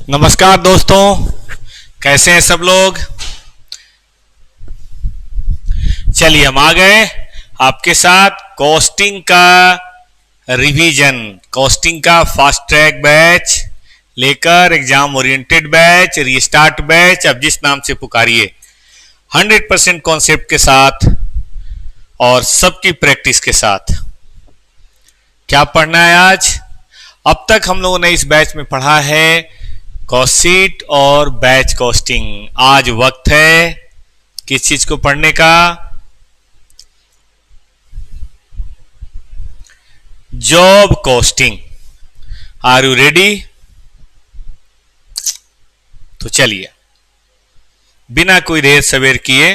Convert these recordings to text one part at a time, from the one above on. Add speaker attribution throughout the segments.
Speaker 1: नमस्कार दोस्तों, कैसे हैं सब लोग। चलिए हम आ गए आपके साथ कॉस्टिंग का रिवीजन, कॉस्टिंग का फास्ट ट्रैक बैच लेकर exam oriented batch, restart batch, अब जिस नाम से पुकारिए, 100% कॉन्सेप्ट के साथ और सबकी प्रैक्टिस के साथ। क्या पढ़ना है आज? अब तक हम लोगों ने इस बैच में पढ़ा है कॉस्ट शीट और बैच कॉस्टिंग। आज वक्त है किस चीज को पढ़ने का? Job costing. Are you ready? तो चलिए बिना कोई देर सवेर किए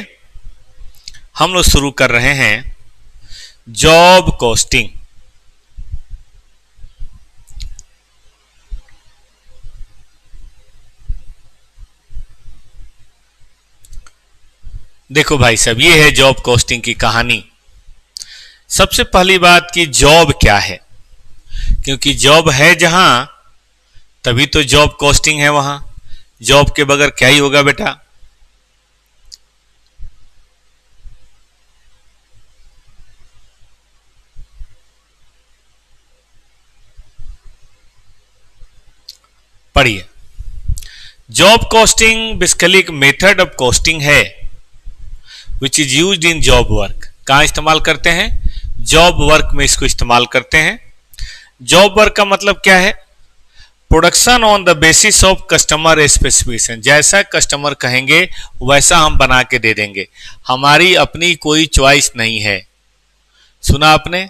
Speaker 1: हम लोग शुरू कर रहे हैं जॉब कॉस्टिंग। देखो भाई साहब, ये है जॉब कॉस्टिंग की कहानी। सबसे पहली बात कि जॉब क्या है, क्योंकि जॉब है जहां तभी तो जॉब कॉस्टिंग है वहां। जॉब के बगैर क्या ही होगा बेटा। पढ़िए, जॉब कॉस्टिंग बेसिकली एक मेथड ऑफ कॉस्टिंग है which is used in job work. कहां इस्तेमाल करते हैं? जॉब वर्क में इसको इस्तेमाल करते हैं। जॉब वर्क का मतलब क्या है? Production on the basis of customer specification. जैसा कस्टमर कहेंगे वैसा हम बना के दे देंगे, हमारी अपनी कोई चॉइस नहीं है। सुना आपने?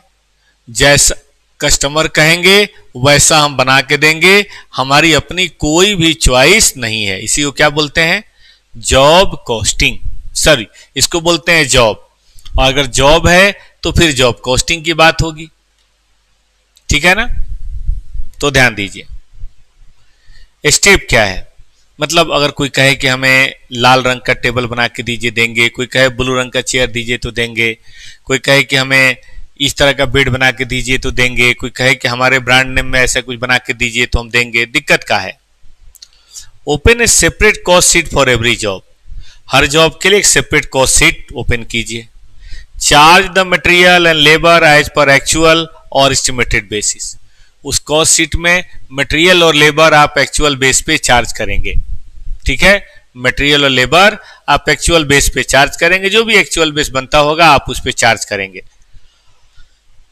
Speaker 1: जैसा कस्टमर कहेंगे वैसा हम बना के देंगे, हमारी अपनी कोई भी चॉइस नहीं है। इसी को क्या बोलते हैं? Job costing. सॉरी, इसको बोलते हैं जॉब। और अगर जॉब है तो फिर जॉब कॉस्टिंग की बात होगी। ठीक है ना? तो ध्यान दीजिए स्टेप क्या है। मतलब अगर कोई कहे कि हमें लाल रंग का टेबल बना के दीजिए, देंगे। कोई कहे ब्लू रंग का चेयर दीजिए तो देंगे। कोई कहे कि हमें इस तरह का बेड बना के दीजिए तो देंगे। कोई कहे कि हमारे ब्रांड नेम में ऐसा कुछ बना के दीजिए तो हम देंगे। दिक्कत का है? Open a separate cost sheet for every job. हर जॉब के लिए एक सेपरेट कॉस्ट शीट ओपन कीजिए। Charge the material and labour as per actual और एस्टिमेटेड बेसिस। उस कॉस्ट शीट में मटेरियल और लेबर आप एक्चुअल बेस पे चार्ज करेंगे। ठीक है? मटेरियल और लेबर आप एक्चुअल बेस पे चार्ज करेंगे। जो भी एक्चुअल बेस बनता होगा आप उस पे चार्ज करेंगे।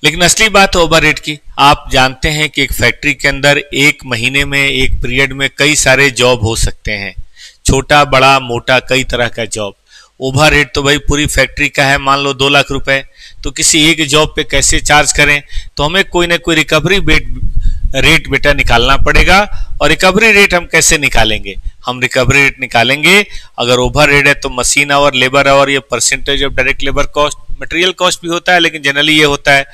Speaker 1: लेकिन असली बात है ओवरहेड की। आप जानते हैं कि एक फैक्ट्री के अंदर एक महीने में, एक पीरियड में कई सारे जॉब हो सकते हैं, छोटा बड़ा मोटा कई तरह का जॉब। ओवरहेड तो भाई पूरी फैक्ट्री का है, मान लो 2 लाख रुपए, तो किसी एक जॉब पे कैसे चार्ज करें? तो हमें कोई ना कोई रिकवरी रेट बेटा निकालना पड़ेगा। और रिकवरी रेट हम कैसे निकालेंगे? हम रिकवरी रेट निकालेंगे, अगर ओवरहेड है तो मशीन आवर, लेबर आवर, ये percentage of direct labour cost, material cost भी होता है लेकिन जनरली ये होता है।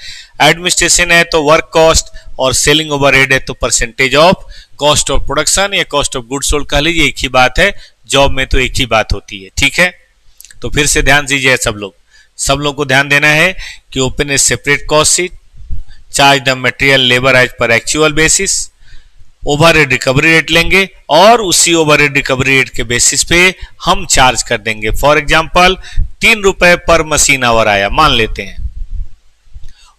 Speaker 1: एडमिनिस्ट्रेशन है तो वर्क कॉस्ट, और सेलिंग ओवरहेड है तो percentage of cost of production या कॉस्ट ऑफ गुड्स सोल्ड कह लीजिए। एक ही बात है, जॉब में तो एक ही बात होती है। ठीक है? तो फिर से ध्यान दीजिए सब लोग को ध्यान देना है कि open a separate cost sheet, charge the material labour as per actual basis, overhead recovery rate लेंगे और उसी ओवरहेड रिकवरी रेट के बेसिस पे हम चार्ज कर देंगे। फॉर एग्जांपल 3 रुपए पर मशीन आवर आया मान लेते हैं,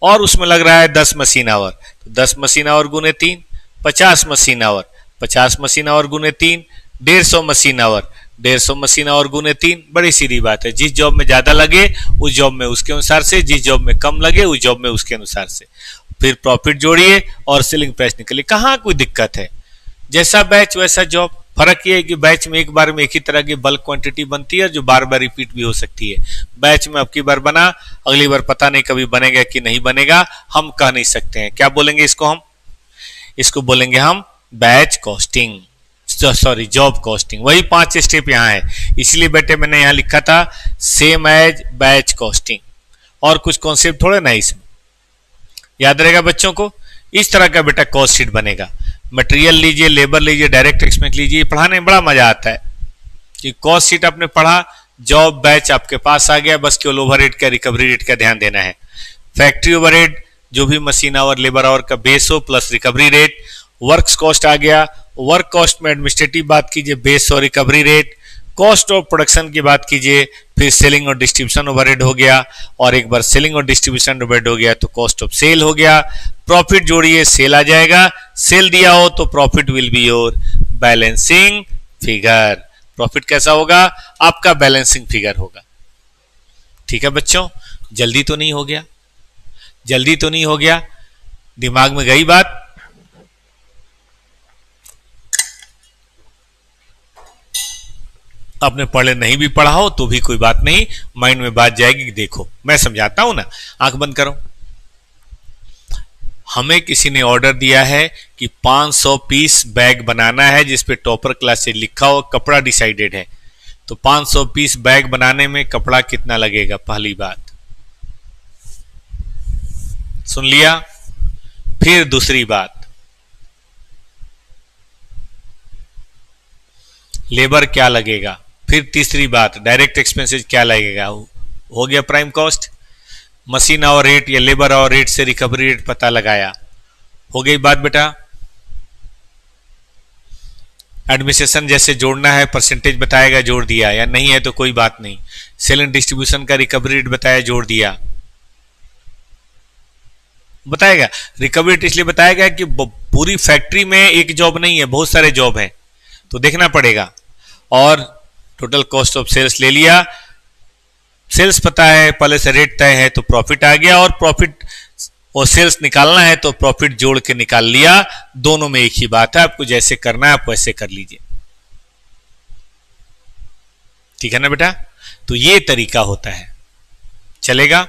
Speaker 1: और उसमें लग रहा है 10 मशीन आवर, तो 10 मशीन आवर गुने 3, 50 मशीन आवर, 50 मशीन आवर गुने 3, 150 मशीन आवर, 150 मशीन आवर गुने 3। बड़ी सीधी बात है, जिस जॉब में ज्यादा लगे उस जॉब में उसके अनुसार से, जिस जॉब में कम लगे उस जॉब में उसके अनुसार से। फिर प्रॉफिट जोड़िए और सेलिंग प्राइस निकलिए। कहाँ कोई दिक्कत है? जैसा बैच वैसा जॉब। फर्क ये है कि बैच में एक बार में एक ही तरह की बल्क क्वांटिटी बनती है जो बार बार रिपीट भी हो सकती है। बैच में अब की बार बना, अगली बार पता नहीं कभी बनेगा कि नहीं बनेगा, हम कह नहीं सकते हैं। क्या बोलेंगे इसको? इसको बोलेंगे हम batch costing, sorry job costing. वही 5 स्टेप यहाँ है, इसलिए बेटे मैंने यहाँ लिखा था सेम एज बैच कॉस्टिंग। और कुछ कॉन्सेप्ट थोड़े ना इसमें, याद रहेगा बच्चों को। इस तरह का बेटा कॉस्ट शीट बनेगा। मटेरियल लीजिए, लेबर लीजिए, डायरेक्ट एक्सपेंस लीजिए। पढ़ाने में बड़ा मजा आता है कि कॉस्ट शीट आपने पढ़ा, जॉब बैच आपके पास आ गया, बस केवल ओवरहेड का, रिकवरी रेट का ध्यान देना है। फैक्ट्री ओवरहेड जो भी मशीन आवर लेबर आवर का बेस हो plus recovery rate, works cost आ गया, वर्क कॉस्ट में एडमिनिस्ट्रेटिव बात कीजिए, बेस और recovery rate, cost of production की बात कीजिए, फिर सेलिंग और डिस्ट्रीब्यूशन ओवरहेड हो गया, और एक बार सेलिंग और डिस्ट्रीब्यूशन ओवरहेड हो गया तो कॉस्ट ऑफ सेल हो गया, प्रॉफिट जोड़िए सेल आ जाएगा, सेल दिया हो तो profit will be your balancing figure. Profit कैसा होगा? आपका बैलेंसिंग फिगर होगा। ठीक है बच्चों, जल्दी तो नहीं हो गया? जल्दी तो नहीं हो गया? दिमाग में गई बात? आपने पढ़े नहीं भी पढ़ा हो तो भी कोई बात नहीं, माइंड में बात जाएगी कि देखो मैं समझाता हूं ना। आंख बंद करो। हमें किसी ने ऑर्डर दिया है कि 500 पीस बैग बनाना है जिसपे टॉपर क्लास से लिखा हो, कपड़ा डिसाइडेड है। तो 500 पीस बैग बनाने में कपड़ा कितना लगेगा? पहली बात सुन लिया। फिर दूसरी बात, लेबर क्या लगेगा। फिर तीसरी बात, डायरेक्ट एक्सपेंसेस क्या लगेगा। हो गया प्राइम कॉस्ट। मशीन और रेट या लेबर और रेट से रिकवरी रेट पता लगाया। हो गई बात बेटा। एडमिनिस्ट्रेशन जैसे जोड़ना है, परसेंटेज बताएगा, जोड़ दिया, या नहीं है तो कोई बात नहीं। सेल एंड डिस्ट्रीब्यूशन का रिकवरी रेट बताया, जोड़ दिया, बताएगा। रिकवरी रेट इसलिए बताएगा कि पूरी फैक्ट्री में एक जॉब नहीं है, बहुत सारे जॉब है, तो देखना पड़ेगा। और टोटल कॉस्ट ऑफ सेल्स ले लिया, सेल्स पता है, पहले से रेट तय है तो प्रॉफिट आ गया, और प्रॉफिट और सेल्स निकालना है तो प्रॉफिट जोड़ के निकाल लिया। दोनों में एक ही बात है, आपको जैसे करना है आप वैसे कर लीजिए। ठीक है ना बेटा? तो ये तरीका होता है, चलेगा।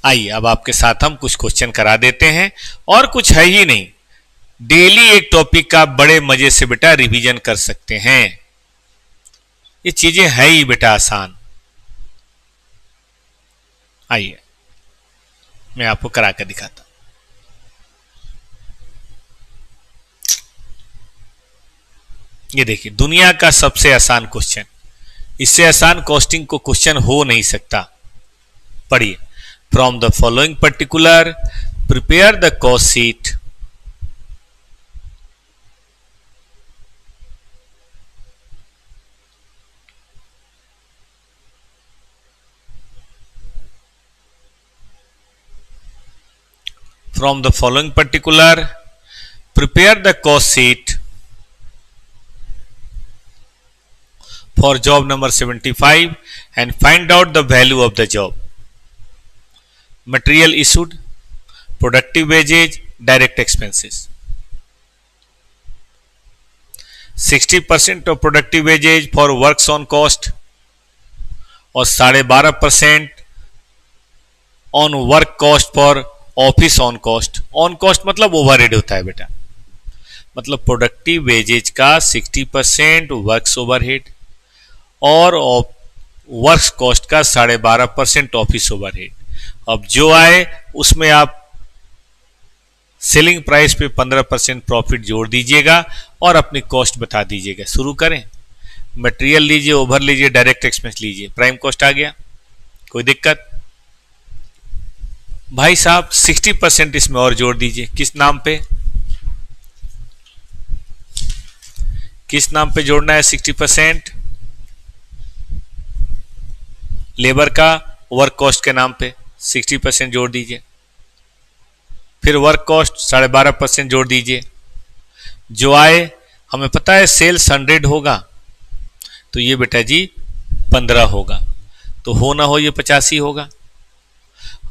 Speaker 1: आइए अब आपके साथ हम कुछ क्वेश्चन करा देते हैं, और कुछ है ही नहीं, डेली एक टॉपिक का बड़े मजे से बेटा रिवीजन कर सकते हैं। ये चीजें है ही बेटा आसान। आइए मैं आपको करा कर दिखाता हूं। ये देखिए, दुनिया का सबसे आसान क्वेश्चन, इससे आसान कॉस्टिंग को क्वेश्चन हो नहीं सकता। पढ़िए, from the following particular prepare the cost sheet from the following particular prepare the cost sheet for job number 75 and find out the value of the job. Material issued, productive wages, direct expenses. 60% of productive wages for works on cost और 12.5% on work cost for office on cost. On cost मतलब overhead होता है बेटा, मतलब productive wages का 60% works overhead और works cost का 12.5% office overhead. अब जो आए उसमें आप सेलिंग प्राइस पे 15% प्रॉफिट जोड़ दीजिएगा और अपनी कॉस्ट बता दीजिएगा। शुरू करें। मटेरियल लीजिए, ओवर लीजिए, डायरेक्ट एक्सपेंस लीजिए, प्राइम कॉस्ट आ गया। कोई दिक्कत? भाई साहब 60% इसमें और जोड़ दीजिए। किस नाम पे? किस नाम पे जोड़ना है 60%? लेबर का वर्क कॉस्ट के नाम पे 60% जोड़ दीजिए। फिर वर्क कॉस्ट 12.5% जोड़ दीजिए। जो आए, हमें पता है सेल्स 100 होगा तो ये बेटा जी 15 होगा, तो हो ना हो ये 85 होगा।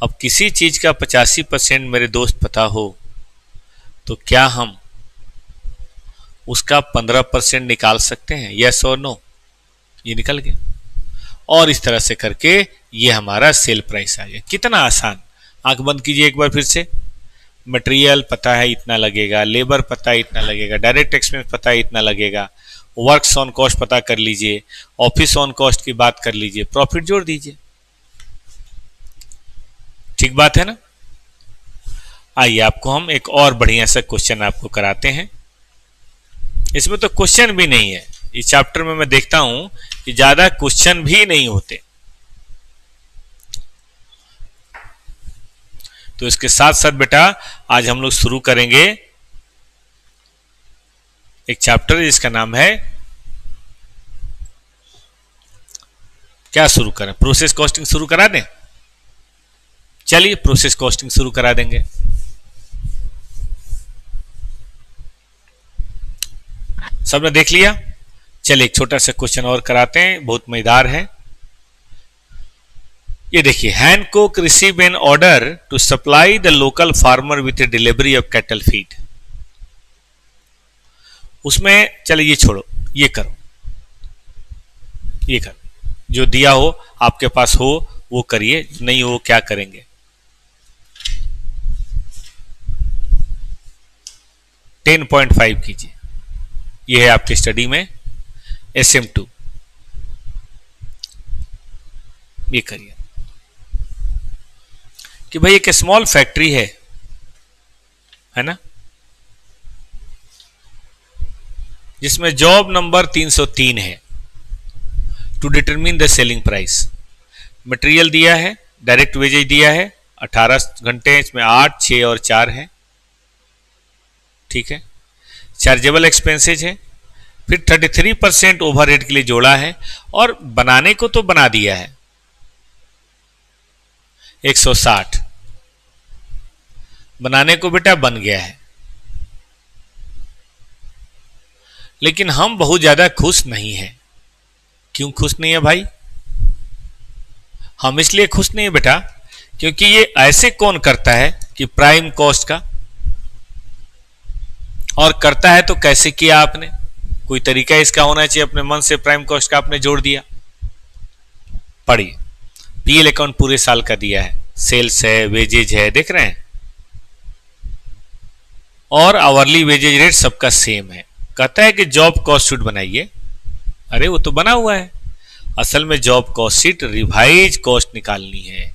Speaker 1: अब किसी चीज का 85% मेरे दोस्त पता हो तो क्या हम उसका 15% निकाल सकते हैं? यस और नो? ये निकल गया। और इस तरह से करके ये हमारा सेल प्राइस आ गया। कितना आसान। आंख बंद कीजिए एक बार फिर से। मटेरियल पता है इतना लगेगा, लेबर पता है इतना लगेगा, डायरेक्ट एक्सपेंस पता है इतना लगेगा, वर्क्स ऑन कॉस्ट पता कर लीजिए, ऑफिस ऑन कॉस्ट की बात कर लीजिए, प्रॉफिट जोड़ दीजिए। ठीक बात है ना? आइए आपको हम एक और बढ़िया सा क्वेश्चन आपको कराते हैं। इसमें तो क्वेश्चन भी नहीं है, इस चैप्टर में मैं देखता हूं कि ज्यादा क्वेश्चन भी नहीं होते। तो इसके साथ साथ बेटा आज हम लोग शुरू करेंगे एक चैप्टर है जिसका नाम है, क्या शुरू करें, प्रोसेस कॉस्टिंग शुरू करा दें? चलिए प्रोसेस कॉस्टिंग शुरू करा देंगे। सबने देख लिया? चलिए एक छोटा सा क्वेश्चन और कराते हैं, बहुत मजेदार है। ये देखिए, Hancock receive an order to supply the local farmer with delivery of cattle feed. उसमें चलिए ये छोड़ो, ये करो, ये करो, जो दिया हो आपके पास हो वो करिए, नहीं हो क्या करेंगे। 10.5 कीजिए, ये है आपके स्टडी में SM2, ये करिए कि भाई एक स्मॉल फैक्ट्री है ना, जिसमें जॉब नंबर 303 है। To determine the selling price, material दिया है, डायरेक्ट वेजेज दिया है 18 घंटे, इसमें 8, 6 और 4 है, ठीक है। चार्जेबल एक्सपेंसेज है, फिर 33% ओवरहेड के लिए जोड़ा है, और बनाने को तो बना दिया है 160, बनाने को बेटा बन गया है। लेकिन हम बहुत ज्यादा खुश नहीं हैं। क्यों खुश नहीं है भाई? हम इसलिए खुश नहीं है बेटा, क्योंकि ये ऐसे कौन करता है कि प्राइम कॉस्ट का, और करता है तो कैसे किया आपने? कोई तरीका इसका होना चाहिए, अपने मन से प्राइम कॉस्ट का आपने जोड़ दिया। पढ़िए, पीएल अकाउंट पूरे साल का दिया है, सेल्स है, वेजेज है, देख रहे हैं, और आवरली वेजेज रेट सबका सेम है। कहता है कि जॉब कॉस्ट शीट बनाइए। अरे वो तो बना हुआ है। असल में job cost sheet revise cost निकालनी है,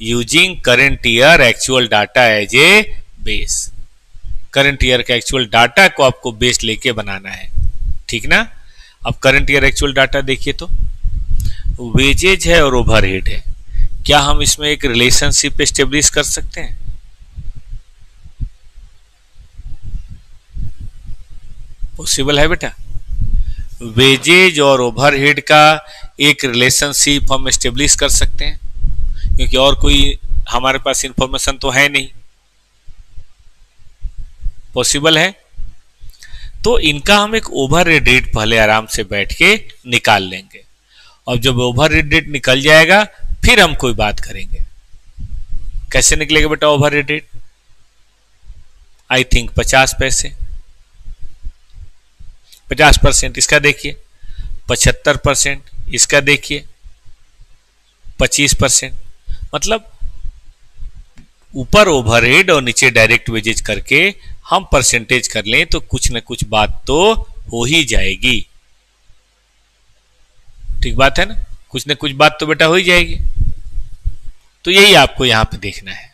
Speaker 1: using current year actual data as a base. Current year का एक्चुअल डाटा को आपको बेस लेके बनाना है, ठीक ना। अब करंट ईयर एक्चुअल डाटा देखिए तो वेजेज है और ओवरहेड है, क्या हम इसमें एक रिलेशनशिप एस्टेब्लिश कर सकते हैं? पॉसिबल है बेटा? वेजेज और ओवरहेड का एक रिलेशनशिप हम एस्टेब्लिश कर सकते हैं, क्योंकि और कोई हमारे पास इंफॉर्मेशन तो है नहीं। पॉसिबल है? तो इनका हम एक ओवरहेड रेट पहले आराम से बैठ के निकाल लेंगे, और जब ओवरहेड रेट निकल जाएगा फिर हम कोई बात करेंगे। कैसे निकलेगा बेटा ओवरहेड रेट? आई थिंक 50 पैसे। 50% इसका देखिए, 75% इसका देखिए, 25%, मतलब ऊपर ओवरहेड और नीचे डायरेक्ट वेजेज करके हम परसेंटेज कर लें तो कुछ न कुछ बात तो हो ही जाएगी। ठीक बात है ना, कुछ न कुछ बात तो बेटा हो ही जाएगी। तो यही आपको यहां पे देखना है।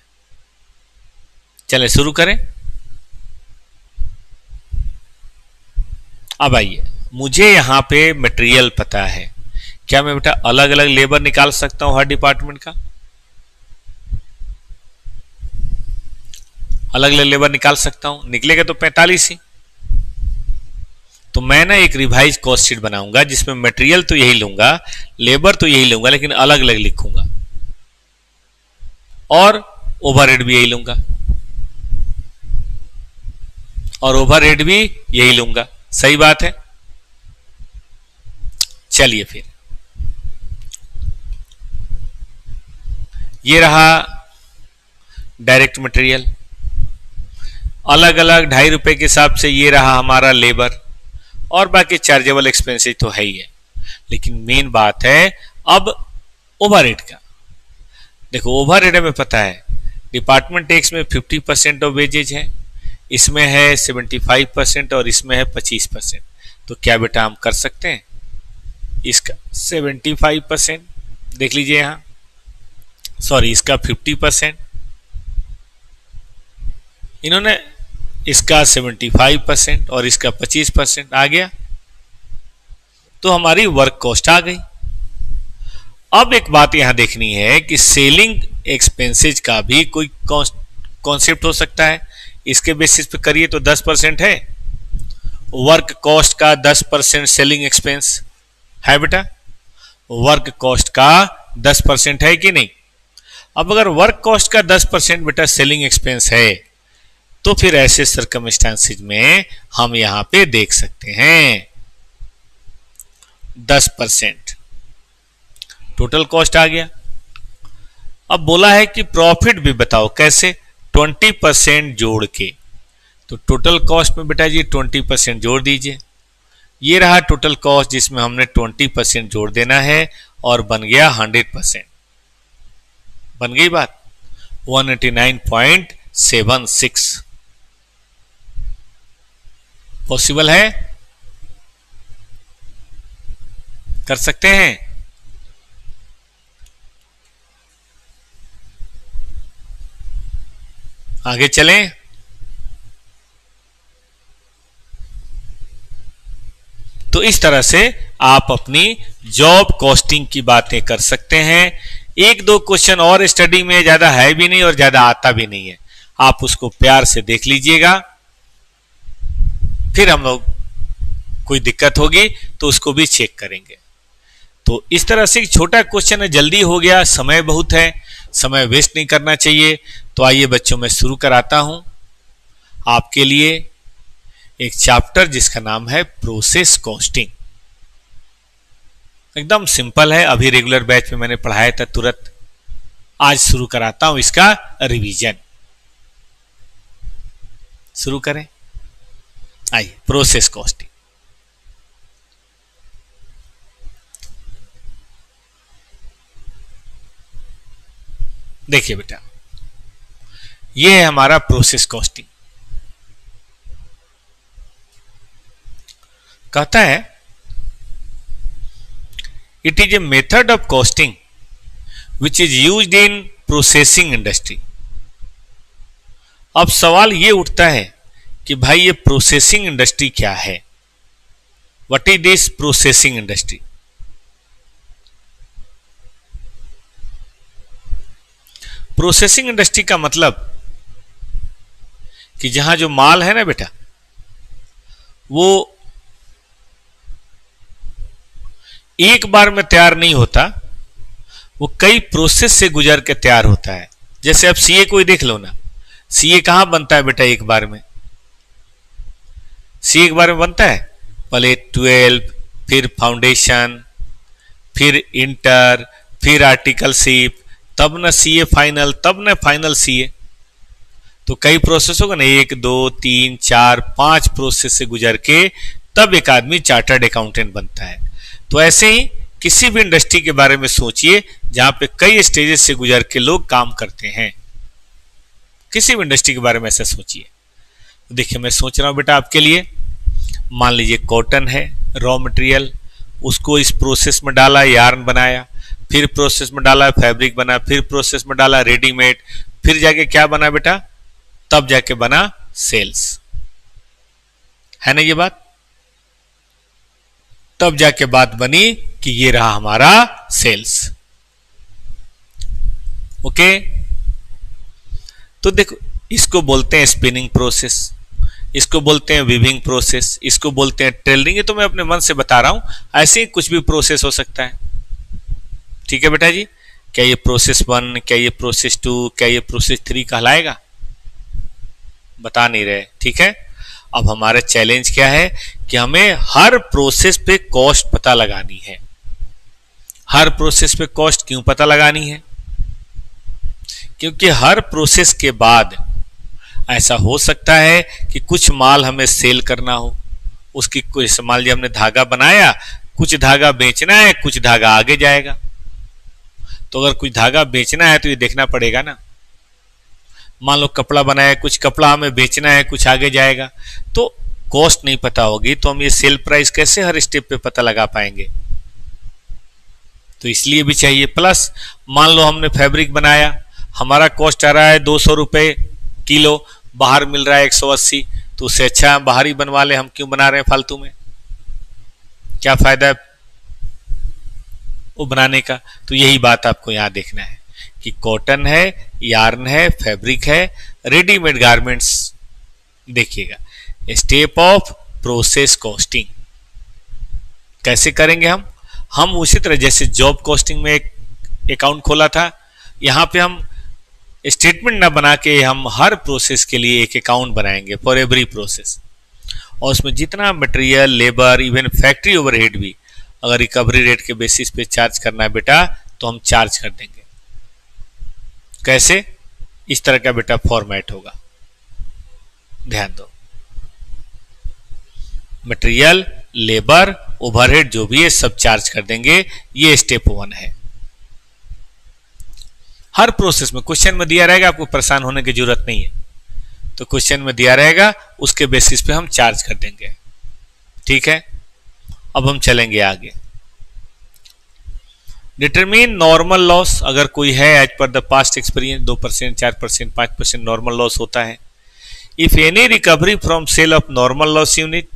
Speaker 1: चलें शुरू करें। अब आइए, मुझे यहां पे मटेरियल पता है, क्या मैं बेटा अलग अलग लेबर निकाल सकता हूं हर डिपार्टमेंट का? अलग अलग लेबर निकाल सकता हूं, निकलेगा तो 45 ही। तो मैं ना एक रिवाइज कॉस्ट शीट बनाऊंगा जिसमें मटेरियल तो यही लूंगा, लेबर तो यही लूंगा, लेकिन अलग अलग लिखूंगा, और ओवरहेड भी यही लूंगा, और ओवरहेड भी यही लूंगा। सही बात है। चलिए फिर, ये रहा डायरेक्ट मटेरियल, अलग अलग 2.5 रुपए के हिसाब से ये रहा हमारा लेबर, और बाकी चार्जेबल एक्सपेंसेस तो है ही है। लेकिन मेन बात है अब ओवरहेड का। देखो ओवरहेड में पता है डिपार्टमेंट टैक्स में 50% ऑफ वेजेज है, इसमें है 75% और इसमें है 25%। तो क्या बेटा हम कर सकते हैं इसका 75%, देख लीजिए यहां, सॉरी इसका 50%, इन्होंने इसका 75% और इसका 25% आ गया, तो हमारी वर्क कॉस्ट आ गई। अब एक बात यहां देखनी है कि सेलिंग एक्सपेंसेज का भी कोई कॉन्सेप्ट हो सकता है। इसके बेसिस पे करिए तो 10% है, वर्क कॉस्ट का 10% सेलिंग एक्सपेंस है बेटा, वर्क कॉस्ट का 10% है कि नहीं। अब अगर वर्क कॉस्ट का 10% बेटा सेलिंग एक्सपेंस है तो फिर ऐसे सर्कमस्टांसेस में हम यहां पे देख सकते हैं 10% टोटल कॉस्ट आ गया। अब बोला है कि प्रॉफिट भी बताओ कैसे, 20% जोड़ के। तो टोटल कॉस्ट में बेटा जी 20% जोड़ दीजिए, ये रहा टोटल कॉस्ट जिसमें हमने 20% जोड़ देना है और बन गया 100%। बन गई बात 189.76। पॉसिबल है, कर सकते हैं। आगे चलें। तो इस तरह से आप अपनी जॉब कॉस्टिंग की बातें कर सकते हैं। एक दो क्वेश्चन और स्टडी में, ज्यादा है भी नहीं और ज्यादा आता भी नहीं है, आप उसको प्यार से देख लीजिएगा। फिर हम लोग कोई दिक्कत होगी तो उसको भी चेक करेंगे। तो इस तरह से छोटा क्वेश्चन है, जल्दी हो गया, समय बहुत है, समय वेस्ट नहीं करना चाहिए। तो आइए बच्चों मैं शुरू कराता हूं आपके लिए एक चैप्टर जिसका नाम है प्रोसेस कॉस्टिंग। एकदम सिंपल है, अभी रेगुलर बैच में मैंने पढ़ाया था तुरंत। आज शुरू कराता हूं इसका रिवीजन। शुरू करें, आइए प्रोसेस कॉस्टिंग। देखिए बेटा, यह है हमारा प्रोसेस कॉस्टिंग। कहता है it is a method of costing which is used in processing industry. अब सवाल यह उठता है कि भाई ये प्रोसेसिंग इंडस्ट्री क्या है, what is this processing industry. Processing industry का मतलब कि जहां जो माल है ना बेटा, वो एक बार में तैयार नहीं होता, वो कई प्रोसेस से गुजर के तैयार होता है। जैसे अब सीए को ही देख लो ना, सीए कहां बनता है बेटा एक बार में, सीए एक बार में बनता है, पहले 12, फिर फाउंडेशन, फिर इंटर, फिर आर्टिकलशिप, तब न सीए फाइनल, तब न फाइनल सीए। तो कई प्रोसेस होगा ना, 1 2 3 4 5 प्रोसेस से गुजर के तब एक आदमी चार्टर्ड अकाउंटेंट बनता है। तो ऐसे ही किसी भी इंडस्ट्री के बारे में सोचिए जहां पे कई स्टेजेस से गुजर के लोग काम करते हैं। किसी भी इंडस्ट्री के बारे में ऐसा सोचिए। देखिए मैं सोच रहा हूं बेटा आपके लिए, मान लीजिए कॉटन है रॉ मटेरियल, उसको इस प्रोसेस में डाला, यार्न बनाया, फिर प्रोसेस में डाला, फैब्रिक बना, फिर प्रोसेस में डाला, रेडीमेड, फिर जाके क्या बना बेटा, तब जाके बना सेल्स। है ना ये बात, तब जाके बात बनी कि ये रहा हमारा सेल्स। ओके, तो देखो इसको बोलते हैं स्पिनिंग प्रोसेस, इसको बोलते हैं वीविंग प्रोसेस, इसको बोलते हैं टेलरिंग। ये तो मैं अपने मन से बता रहा हूं, ऐसे ही कुछ भी प्रोसेस हो सकता है। ठीक है बेटा जी, क्या ये प्रोसेस 1, क्या ये प्रोसेस 2, क्या ये प्रोसेस 3 कहलाएगा, बता नहीं रहे। ठीक है, अब हमारा चैलेंज क्या है कि हमें हर प्रोसेस पे कॉस्ट पता लगानी है। हर प्रोसेस पे कॉस्ट क्यों पता लगानी है, क्योंकि हर प्रोसेस के बाद ऐसा हो सकता है कि कुछ माल हमें सेल करना हो, उसकी कुछ मान लीजिए हमने धागा बनाया, कुछ धागा बेचना है, कुछ धागा आगे जाएगा। तो अगर कुछ धागा बेचना है तो ये देखना पड़ेगा ना, मान लो कपड़ा बनाया, कुछ कपड़ा हमें बेचना है, कुछ आगे जाएगा, तो कॉस्ट नहीं पता होगी तो हम ये सेल प्राइस कैसे हर स्टेप पे पता लगा पाएंगे। तो इसलिए भी चाहिए। प्लस मान लो हमने फैब्रिक बनाया, हमारा कॉस्ट आ रहा है 200 रुपए किलो, बाहर मिल रहा है 180, तो उससे अच्छा हम बाहर ही बनवा ले, हम क्यों बना रहे हैं फालतू में, क्या फायदा है वो बनाने का। तो यही बात आपको यहां देखना है कि कॉटन है, यार्न है, फैब्रिक है, रेडीमेड गारमेंट्स। देखिएगा स्टेप ऑफ प्रोसेस कॉस्टिंग। कैसे करेंगे हम उसी तरह जैसे जॉब कॉस्टिंग में एक अकाउंट खोला था, यहाँ पे हम स्टेटमेंट ना बना के हम हर प्रोसेस के लिए एक अकाउंट बनाएंगे फॉर एवरी प्रोसेस, और उसमें जितना material, labour, even factory overhead भी अगर रिकवरी रेट के बेसिस पे चार्ज करना है बेटा तो हम चार्ज कर देंगे। कैसे? इस तरह का बेटा फॉर्मेट होगा, ध्यान दो। मटेरियल, लेबर, ओवरहेड जो भी है सब चार्ज कर देंगे। ये स्टेप 1 है। हर प्रोसेस में क्वेश्चन में दिया रहेगा, आपको परेशान होने की जरूरत नहीं है। तो क्वेश्चन में दिया रहेगा उसके बेसिस पे हम चार्ज कर देंगे। ठीक है, अब हम चलेंगे आगे। डिटरमिन नॉर्मल लॉस, अगर कोई है as per the past experience 2%, 4%, 5% normal loss होता है। If any recovery from sale of normal loss unit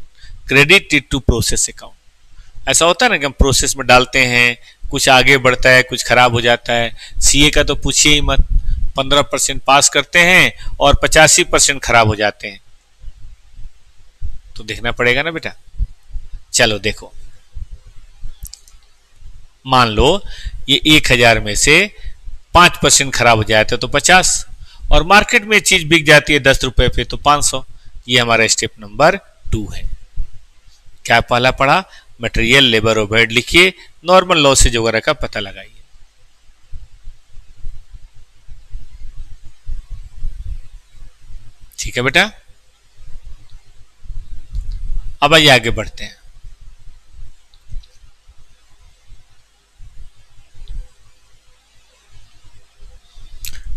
Speaker 1: credited to process account. ऐसा होता है ना कि हम प्रोसेस में डालते हैं, कुछ आगे बढ़ता है, कुछ खराब हो जाता है। सीए का तो पूछिए ही मत, 15% पास करते हैं और 85% खराब हो जाते हैं। तो देखना पड़ेगा ना बेटा। चलो देखो, मान लो ये 1000 में से 5% खराब हो जाता है तो 50, और मार्केट में चीज बिक जाती है 10 रुपए पे तो 500। ये हमारा स्टेप नंबर 2 है। क्या पहला पढ़ा? मटेरियल, लेबर, ओवरहेड लिखिए, नॉर्मल लॉसेज वगैरह का पता लगाइए। ठीक है बेटा, अब आइए आगे बढ़ते हैं।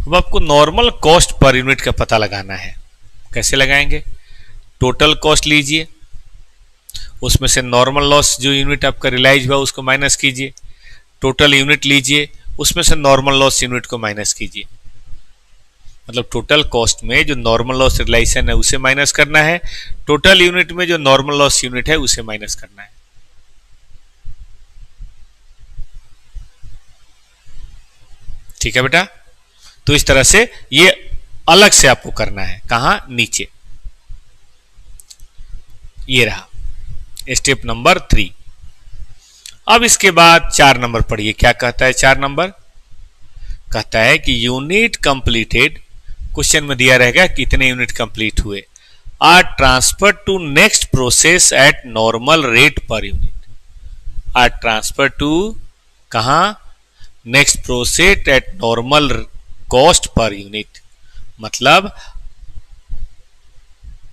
Speaker 1: अब आपको नॉर्मल कॉस्ट पर यूनिट का पता लगाना है। कैसे लगाएंगे? टोटल कॉस्ट लीजिए, उसमें से नॉर्मल लॉस जो यूनिट आपका रियलाइज हुआ उसको माइनस कीजिए। टोटल यूनिट लीजिए, उसमें से नॉर्मल लॉस यूनिट को माइनस कीजिए। मतलब टोटल कॉस्ट में जो नॉर्मल लॉस रियलाइजेशन है उसे माइनस करना है, टोटल यूनिट में जो नॉर्मल लॉस यूनिट है उसे माइनस करना है। ठीक है बेटा, तो इस तरह से ये अलग से आपको करना है। कहां? नीचे। ये रहा स्टेप नंबर 3। अब इसके बाद 4 नंबर पढ़िए। क्या कहता है 4 नंबर? कहता है कि यूनिट कंप्लीटेड, क्वेश्चन में दिया रहेगा कितने यूनिट कंप्लीट हुए, are transfer to next process at normal rate per unit. Are transfer to कहां? Next process at normal cost per unit. मतलब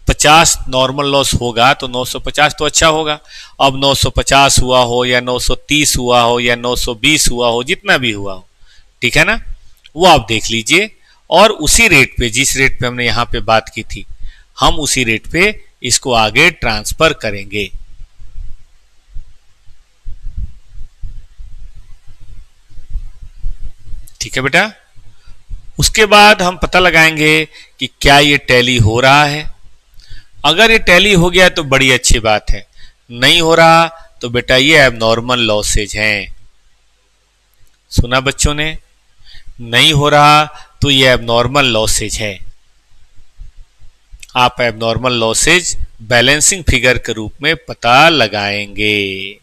Speaker 1: 50 नॉर्मल लॉस होगा तो 950 तो अच्छा होगा। अब 950 हुआ हो या 930 हुआ हो या 920 हुआ हो, जितना भी हुआ हो, ठीक है ना, वो आप देख लीजिए। और उसी रेट पे, जिस रेट पे हमने यहां पे बात की थी, हम उसी रेट पे इसको आगे ट्रांसफर करेंगे। ठीक है बेटा, उसके बाद हम पता लगाएंगे कि क्या ये टैली हो रहा है। अगर ये टैली हो गया तो बड़ी अच्छी बात है, नहीं हो रहा तो बेटा ये एबनॉर्मल लॉसेज हैं। सुना बच्चों ने? नहीं हो रहा तो ये एबनॉर्मल लॉसेज है। आप एबनॉर्मल लॉसेज बैलेंसिंग फिगर के रूप में पता लगाएंगे।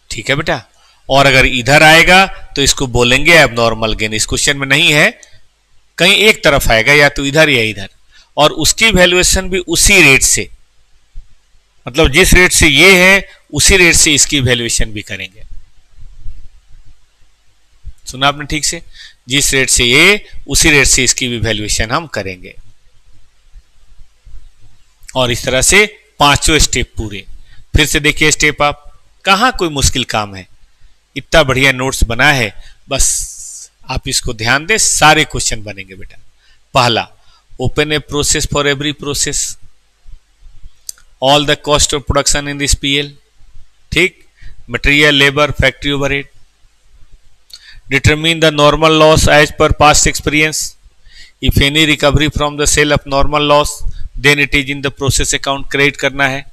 Speaker 1: ठीक है बेटा, और अगर इधर आएगा तो इसको बोलेंगे एबनॉर्मल गेन। इस क्वेश्चन में नहीं है, कहीं एक तरफ आएगा, या तो इधर या इधर, और उसकी वैल्यूएशन भी उसी रेट से, मतलब जिस रेट से ये है उसी रेट से इसकी वैल्यूएशन भी करेंगे। सुना आपने ठीक से? जिस रेट से ये, उसी रेट से इसकी भी वैल्यूएशन हम करेंगे। और इस तरह से 5 स्टेप पूरे। फिर से देखिए स्टेप आप, कहां कोई मुश्किल काम है, इतना बढ़िया नोट्स बना है, बस आप इसको ध्यान दें, सारे क्वेश्चन बनेंगे बेटा। पहला, open a process for every process, all the cost of production in this PL. ठीक, material, labour, factory overhead. Determine the normal loss as per past experience. If any recovery from the sale of normal loss then it is in the process account credit करना है।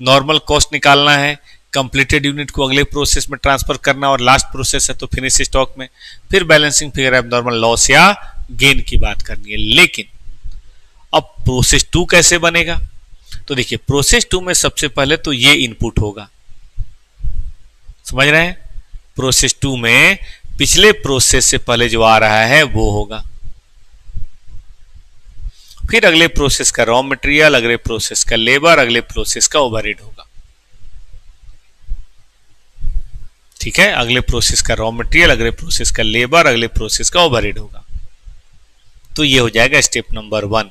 Speaker 1: Normal cost निकालना है, completed unit को अगले process में transfer करना, और last process है तो फिनिश स्टॉक में। फिर बैलेंसिंग फिगर एबनॉर्मल लॉस या गेन की बात करनी है। लेकिन अब प्रोसेस 2 कैसे बनेगा? तो देखिए प्रोसेस 2 में सबसे पहले तो ये इनपुट होगा, समझ रहे हैं? प्रोसेस 2 में पिछले प्रोसेस से पहले जो आ रहा है वो होगा, फिर अगले प्रोसेस का रॉ मटेरियल, अगले प्रोसेस का लेबर, अगले प्रोसेस का ओवरहेड होगा। ठीक है, अगले प्रोसेस का रॉ मटेरियल, अगले प्रोसेस का लेबर, अगले प्रोसेस का ओवरहेड होगा। तो ये हो जाएगा स्टेप नंबर 1।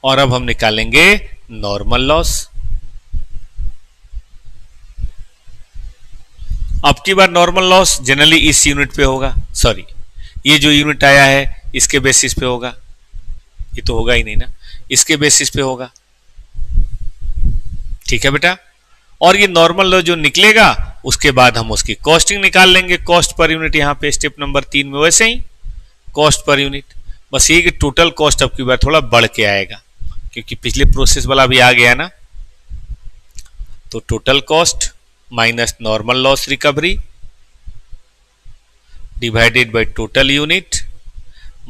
Speaker 1: और अब हम निकालेंगे नॉर्मल लॉस। अब की बार नॉर्मल लॉस जनरली इस यूनिट पे होगा, सॉरी ये जो यूनिट आया है इसके बेसिस पे होगा, ये तो होगा ही नहीं ना, इसके बेसिस पे होगा। ठीक है बेटा, और ये नॉर्मल लॉस जो निकलेगा उसके बाद हम उसकी कॉस्टिंग निकाल लेंगे, कॉस्ट पर यूनिट। यहां पे स्टेप नंबर 3 में वैसे ही कॉस्ट पर यूनिट, बस ये कि टोटल कॉस्ट अब की बार थोड़ा बढ़ के आएगा क्योंकि पिछले प्रोसेस वाला भी आ गया ना। तो total cost minus normal loss recovery divided by total unit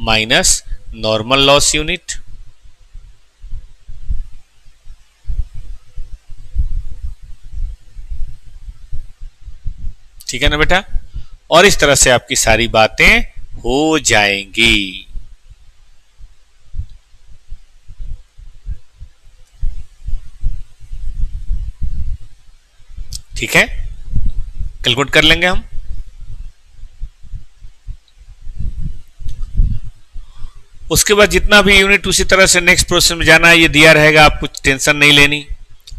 Speaker 1: minus normal loss unit. ठीक है ना बेटा, और इस तरह से आपकी सारी बातें हो जाएंगी। ठीक है, कैलकुलेट कर लेंगे हम। उसके बाद जितना भी यूनिट उसी तरह से नेक्स्ट प्रोसेस में जाना है, ये दिया रहेगा, आप कुछ टेंशन नहीं लेनी।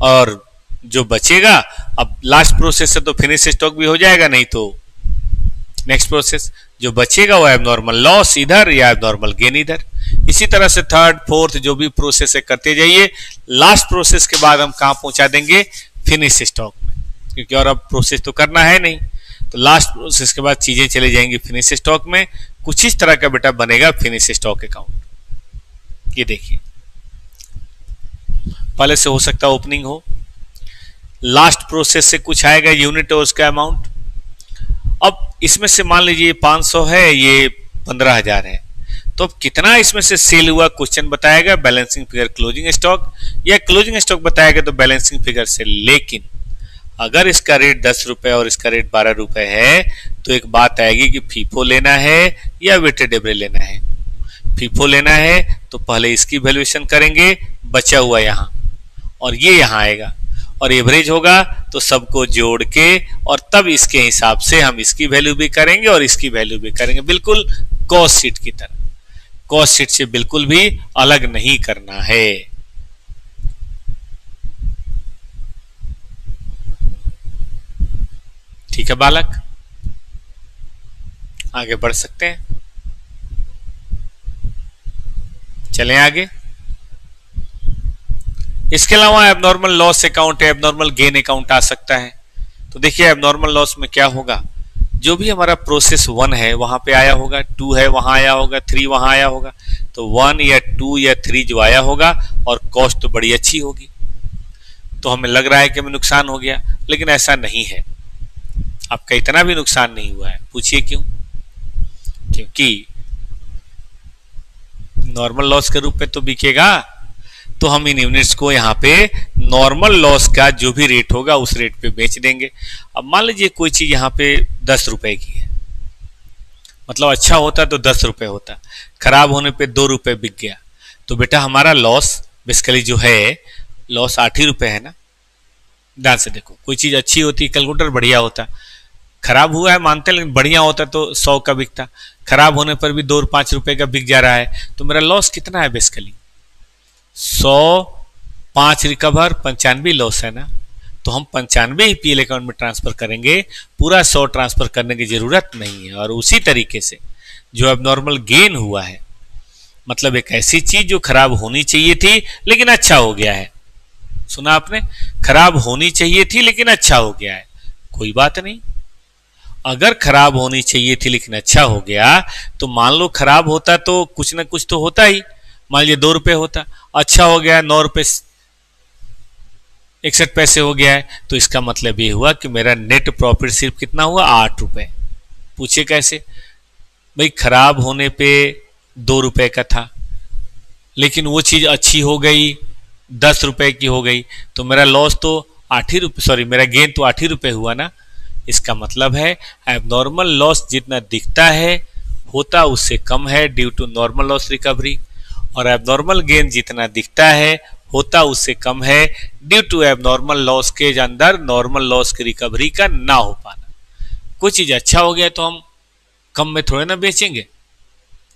Speaker 1: और जो बचेगा अब लास्ट प्रोसेस से तो फिनिश स्टॉक भी हो जाएगा, नहीं तो नेक्स्ट प्रोसेस जो बचेगा वो एबनॉर्मल लॉस इधर या एबनॉर्मल गेन इधर। इसी तरह से थर्ड फोर्थ जो भी प्रोसेस है करते जाइए। लास्ट प्रोसेस के बाद हम कहां पहुंचा देंगे? फिनिश स्टॉक में, क्योंकि और अब प्रोसेस तो करना है नहीं। तो लास्ट प्रोसेस के बाद चीजें चली जाएंगी फिनिश स्टॉक में। कुछ इस तरह का बेटा बनेगा फिनिश स्टॉक अकाउंट। ये देखिए, पहले से हो सकता है ओपनिंग हो, लास्ट प्रोसेस से कुछ आएगा यूनिट और उसका अमाउंट। अब इसमें से मान लीजिए 500 है, ये 15,000 है, तो अब कितना इसमें से सेल हुआ क्वेश्चन बताएगा बैलेंसिंग फिगर क्लोजिंग स्टॉक, या क्लोजिंग स्टॉक बताएगा तो बैलेंसिंग फिगर से। लेकिन अगर इसका रेट 10 रुपए और इसका रेट 12 रुपए है तो एक बात आएगी कि फीफो लेना है या वेटेड एवरेज लेना है। फीफो लेना है तो पहले इसकी वैल्यूएशन करेंगे, बचा हुआ यहां, और ये यहां आएगा, और एवरेज होगा तो सबको जोड़ के और तब इसके हिसाब से हम इसकी वैल्यू भी करेंगे और इसकी वैल्यू भी करेंगे, बिल्कुल कॉस्ट शीट की तरह। कॉस्ट शीट से बिल्कुल भी अलग नहीं करना है। ठीक है बालक, आगे बढ़ सकते हैं, चलें आगे। इसके अलावा एबनॉर्मल लॉस अकाउंट है, एबनॉर्मल गेन अकाउंट आ सकता है। तो देखिए एबनॉर्मल लॉस में क्या होगा, जो भी हमारा प्रोसेस 1 है वहां पे आया होगा, 2 है वहां आया होगा, 3 वहां आया होगा, तो 1 या 2 या 3 जो आया होगा और कॉस्ट तो बड़ी अच्छी होगी, तो हमें लग रहा है कि हमें नुकसान हो गया, लेकिन ऐसा नहीं है। आपका इतना भी नुकसान नहीं हुआ है। पूछिए क्यों? क्योंकि नॉर्मल लॉस के रूप में तो बिकेगा, तो हम इन यूनिट्स को यहाँ पे नॉर्मल लॉस का जो भी रेट होगा उस रेट पे बेच देंगे। अब मान लीजिए कोई चीज यहाँ पे 10 रुपए की है, मतलब अच्छा होता तो 10 रुपए होता, खराब होने पे 2 रुपए बिक गया, तो बेटा हमारा लॉस बेसिकली जो है लॉस 8 ही रुपए है ना। ध्यान से देखो, कोई चीज अच्छी होती, कैलकुलेटर बढ़िया होता, खराब हुआ है मानते लेकिन बढ़िया होता तो 100 का बिकता, खराब होने पर भी 2 और 5 रुपए का बिक जा रहा है, तो मेरा लॉस कितना है बेसिकली 100, 5 रिकवर, 95 लॉस है ना। तो हम 95 ही पीएल अकाउंट में ट्रांसफर करेंगे, पूरा 100 ट्रांसफर करने की जरूरत नहीं है। और उसी तरीके से जो एबनॉर्मल गेन हुआ है, मतलब एक ऐसी चीज जो खराब होनी चाहिए थी लेकिन अच्छा हो गया है। सुना आपने, खराब होनी चाहिए थी लेकिन अच्छा हो गया है, कोई बात नहीं। अगर खराब होनी चाहिए थी लेकिन अच्छा हो गया, तो मान लो खराब होता तो कुछ ना कुछ तो होता ही, मान लीजिए 2 रुपए होता, अच्छा हो गया 9 रुपए 61 पैसे हो गया है, तो इसका मतलब ये हुआ कि मेरा नेट प्रॉफिट सिर्फ कितना हुआ 8 रुपए। पूछिए कैसे? भाई खराब होने पे 2 रुपए का था, लेकिन वो चीज अच्छी हो गई, 10 रुपए की हो गई, तो मेरा लॉस तो 8 ही रुपए, सॉरी मेरा गेन तो 8 ही रुपए हुआ ना। इसका मतलब है एबनॉर्मल लॉस जितना दिखता है होता उससे कम है due to normal loss recovery, और एबनॉर्मल गेन जितना दिखता है होता उससे कम है ड्यू टू एबनॉर्मल लॉस के अंदर नॉर्मल लॉस की रिकवरी का ना हो पाना। कोई चीज अच्छा हो गया तो हम कम में थोड़े ना बेचेंगे,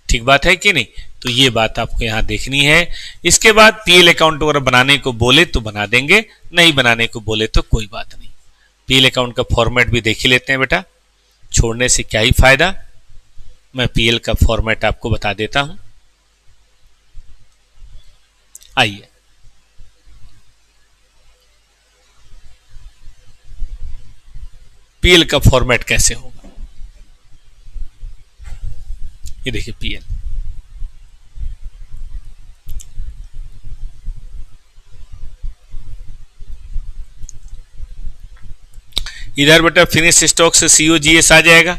Speaker 1: ठीक बात है कि नहीं। तो ये बात आपको यहां देखनी है। इसके बाद पीएल अकाउंट अगर बनाने को बोले तो बना देंगे, नहीं बनाने को बोले तो कोई बात नहीं। पीएल अकाउंट का फॉर्मेट भी देख ही लेते हैं बेटा, छोड़ने से क्या ही फायदा। मैं पीएल का फॉर्मेट आपको बता देता हूं, आइए। पीएल का फॉर्मेट कैसे होगा, ये देखिए पीएल। इधर बेटा फिनिश स्टॉक से सीओजीएस आ जाएगा,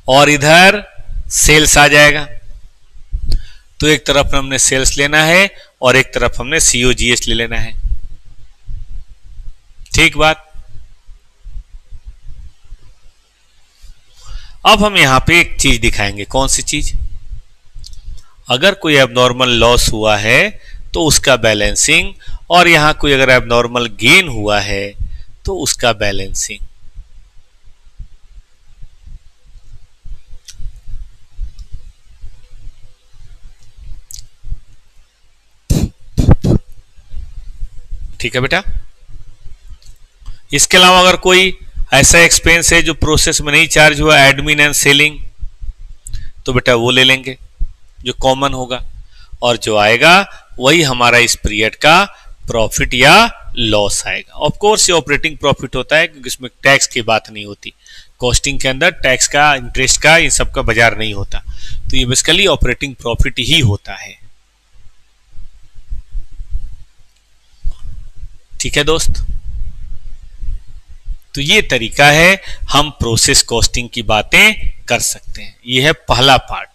Speaker 1: और इधर सेल्स आ जाएगा। तो एक तरफ हमने सेल्स लेना है और एक तरफ हमने सीओजीएस ले लेना है, ठीक बात। अब हम यहां पे एक चीज दिखाएंगे, कौन सी चीज, अगर कोई एबनॉर्मल लॉस हुआ है तो उसका बैलेंसिंग, और यहां कोई अगर एबनॉर्मल गेन हुआ है तो उसका बैलेंसिंग। ठीक है बेटा। इसके अलावा अगर कोई ऐसा एक्सपेंस है जो प्रोसेस में नहीं चार्ज हुआ, एडमिन एंड सेलिंग, तो बेटा वो ले लेंगे जो कॉमन होगा, और जो आएगा वही हमारा इस पीरियड का प्रॉफिट या लॉस आएगा। ऑफ कोर्स ये ऑपरेटिंग प्रॉफिट होता है क्योंकि इसमें टैक्स की बात नहीं होती, कॉस्टिंग के अंदर टैक्स का, इंटरेस्ट का, इन सब का बाजार नहीं होता, तो ये बेसिकली ऑपरेटिंग प्रॉफिट ही होता है। ठीक है दोस्त, तो ये तरीका है हम प्रोसेस कॉस्टिंग की बातें कर सकते हैं। ये है पहला पार्ट।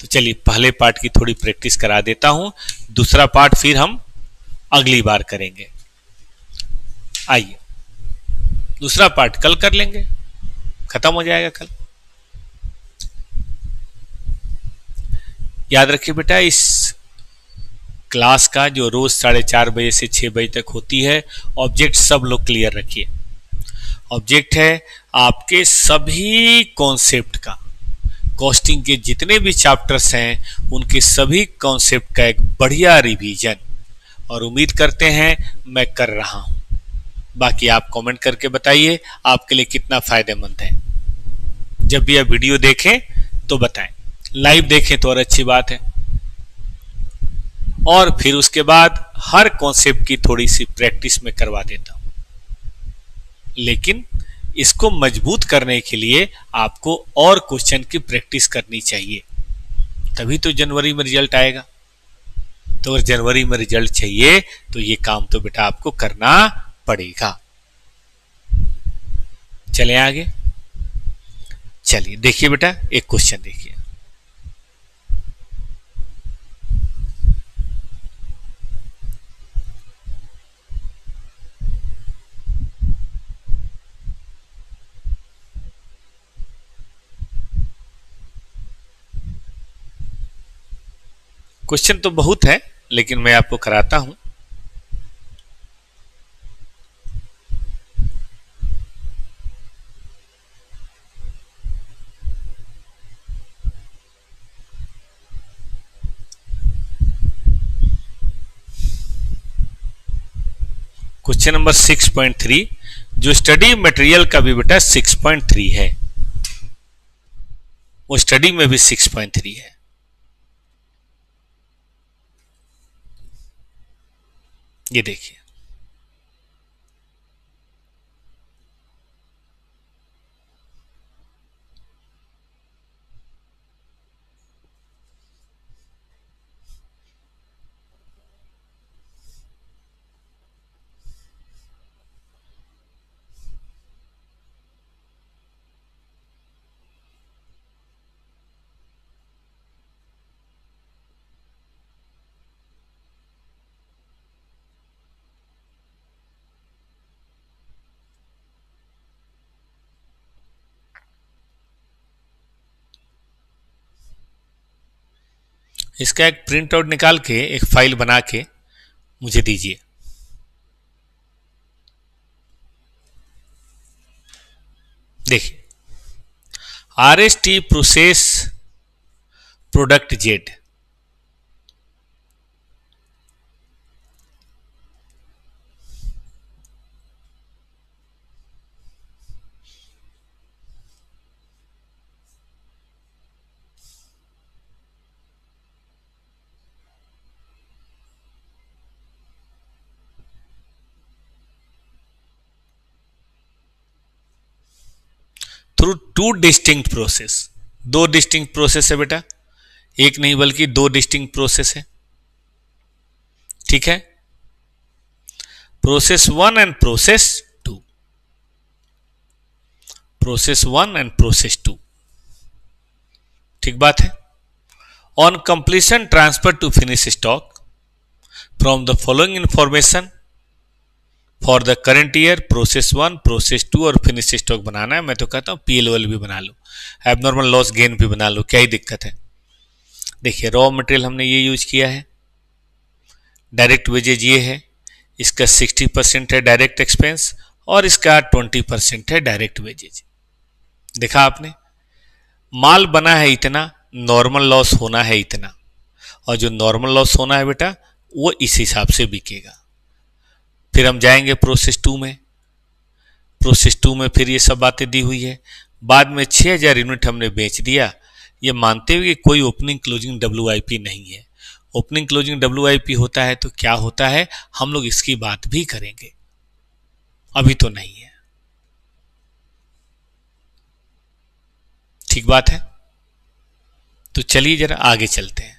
Speaker 1: तो चलिए पहले पार्ट की थोड़ी प्रैक्टिस करा देता हूं, दूसरा पार्ट फिर हम अगली बार करेंगे। आइए, दूसरा पार्ट कल कर लेंगे, खत्म हो जाएगा कल। याद रखिए बेटा, इस क्लास का जो रोज 4:30 बजे से 6 बजे तक होती है, ऑब्जेक्ट सब लोग क्लियर रखिए। ऑब्जेक्ट है आपके सभी कॉन्सेप्ट का, कॉस्टिंग के जितने भी चैप्टर्स हैं उनके सभी कॉन्सेप्ट का एक बढ़िया रिवीजन, और उम्मीद करते हैं मैं कर रहा हूं। बाकी आप कमेंट करके बताइए आपके लिए कितना फायदेमंद है। जब भी आप वीडियो देखें तो बताएं, लाइव देखें तो और अच्छी बात है। और फिर उसके बाद हर कॉन्सेप्ट की थोड़ी सी प्रैक्टिस में करवा देता हूं, लेकिन इसको मजबूत करने के लिए आपको और क्वेश्चन की प्रैक्टिस करनी चाहिए, तभी तो जनवरी में रिजल्ट आएगा। तो अगर जनवरी में रिजल्ट चाहिए तो ये काम तो बेटा आपको करना पड़ेगा। चलें आगे, चलिए देखिए बेटा एक क्वेश्चन देखिए। क्वेश्चन तो बहुत है लेकिन मैं आपको कराता हूं। क्वेश्चन नंबर 6.3, जो स्टडी मटेरियल का भी बेटा 6.3 है, वो स्टडी में भी 6.3 है। ये देखिए, इसका एक प्रिंट आउट निकाल के एक फाइल बना के मुझे दीजिए। देखिए, RST process product Z, through two distinct process, दो डिस्टिंक्ट प्रोसेस है बेटा, एक नहीं बल्कि दो डिस्टिंक्ट प्रोसेस है। ठीक है, process 1 and process 2, process 1 and process 2। ठीक बात है। On completion transfer to finish stock from the following information for the current year, process 1, process 2 और फिनिश स्टॉक बनाना है। मैं तो कहता हूँ PLOL भी बना लो, एबनॉर्मल लॉस गेन भी बना लो, क्या ही दिक्कत है। देखिए, रॉ मटेरियल हमने ये यूज किया है, डायरेक्ट वेजेज ये है, इसका 60% है डायरेक्ट एक्सपेंस और इसका 20% है डायरेक्ट वेजेज। देखा आपने, माल बना है इतना, नॉर्मल लॉस होना है इतना, और जो नॉर्मल लॉस होना है बेटा वो इस हिसाब से बिकेगा। फिर हम जाएंगे प्रोसेस 2 में, प्रोसेस 2 में फिर ये सब बातें दी हुई है। बाद में 6000 यूनिट हमने बेच दिया, ये मानते हुए कि कोई ओपनिंग क्लोजिंग WIP नहीं है। ओपनिंग क्लोजिंग WIP होता है तो क्या होता है, हम लोग इसकी बात भी करेंगे, अभी तो नहीं है। ठीक बात है, तो चलिए जरा आगे चलते हैं।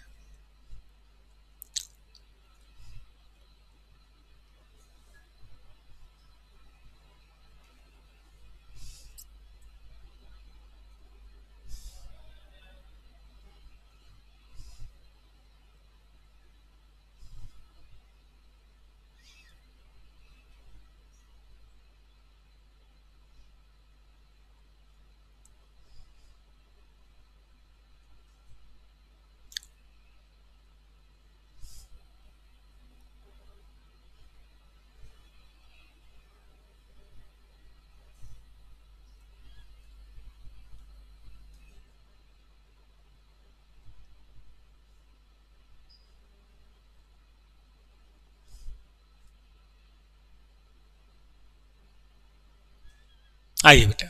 Speaker 1: आइए बेटा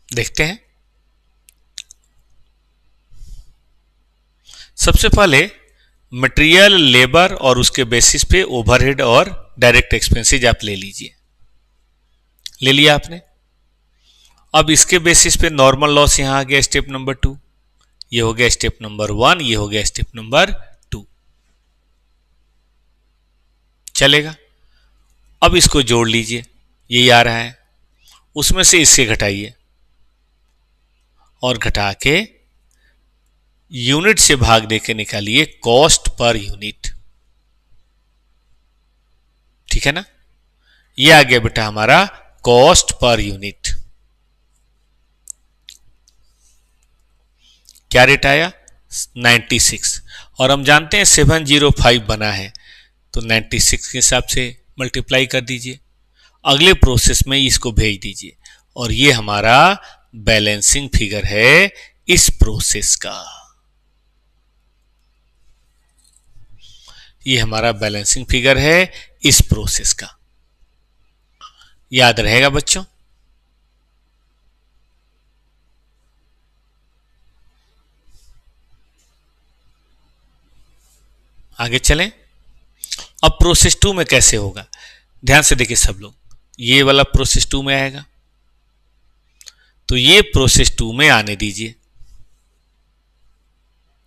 Speaker 1: देखते हैं। सबसे पहले मटेरियल, लेबर और उसके बेसिस पे ओवरहेड और डायरेक्ट एक्सपेंसेज आप ले लीजिए। ले लिया आपने। अब इसके बेसिस पे नॉर्मल लॉस यहां आ गया स्टेप नंबर 2, ये हो गया स्टेप नंबर 1, ये हो गया स्टेप नंबर 2। चलेगा। अब इसको जोड़ लीजिए, यही आ रहा है, उसमें से इससे घटाइए और घटा के यूनिट से भाग देके निकालिए कॉस्ट पर यूनिट। ठीक है ना, ये आ गया बेटा हमारा कॉस्ट पर यूनिट। क्या रेट आया, 96, और हम जानते हैं 705 बना है, तो 96 के हिसाब से मल्टीप्लाई कर दीजिए, अगले प्रोसेस में इसको भेज दीजिए, और ये हमारा बैलेंसिंग फिगर है इस प्रोसेस का। ये हमारा बैलेंसिंग फिगर है इस प्रोसेस का। याद रहेगा बच्चों। आगे चलें। अब प्रोसेस 2 में कैसे होगा, ध्यान से देखिए सब लोग। ये वाला प्रोसेस 2 में आएगा, तो ये प्रोसेस 2 में आने दीजिए।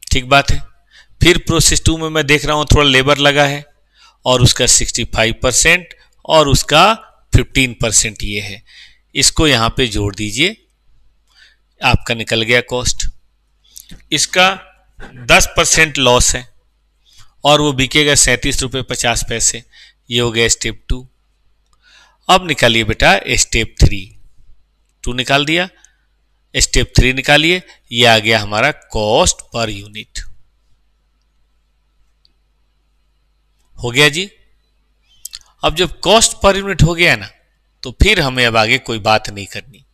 Speaker 1: ठीक बात है। फिर प्रोसेस 2 में मैं देख रहा हूं थोड़ा लेबर लगा है, और उसका 65% और उसका 15% ये है, इसको यहां पे जोड़ दीजिए, आपका निकल गया कॉस्ट। इसका 10% लॉस है और वो बिकेगा 37.50 रुपये। ये हो गया स्टेप 2। अब निकालिए बेटा स्टेप 3, 2 निकाल दिया, स्टेप 3 निकालिए, ये आ गया हमारा कॉस्ट पर यूनिट। हो गया जी। अब जब कॉस्ट पर यूनिट हो गया ना, तो फिर हमें अब आगे कोई बात नहीं करनी,